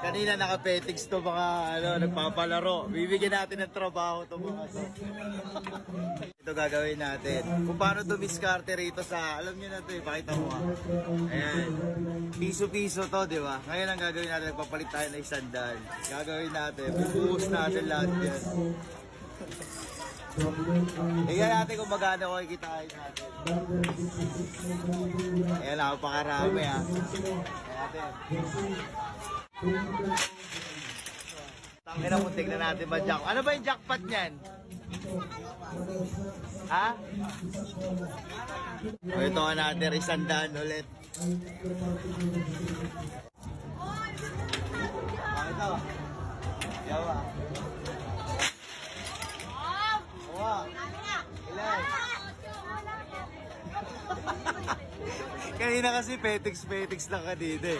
Kanina naka-petics to mga nagpapalaro. Bibigyan natin ng trabaho to mga to. Ito gagawin natin. Kung paano dumiskarte rito sa, alam nyo na to pakita mo ha. Ayan. Piso-piso to, di ba? Ngayon ang gagawin natin, nagpapalit tayo ng 100. Gagawin natin, bubuhos natin lahat yan. Tingnan natin kung magkano ko ikitain natin. Ayan, napakarami ha. Ayan natin. Tangina mo, tignan natin ba jackpot. Ano ba yung jackpot niyan? Ha? O ito ka natin, 100 ulit. Ito. Yawa. Owa. Ilan? Kanina kasi petics lang ka dito eh.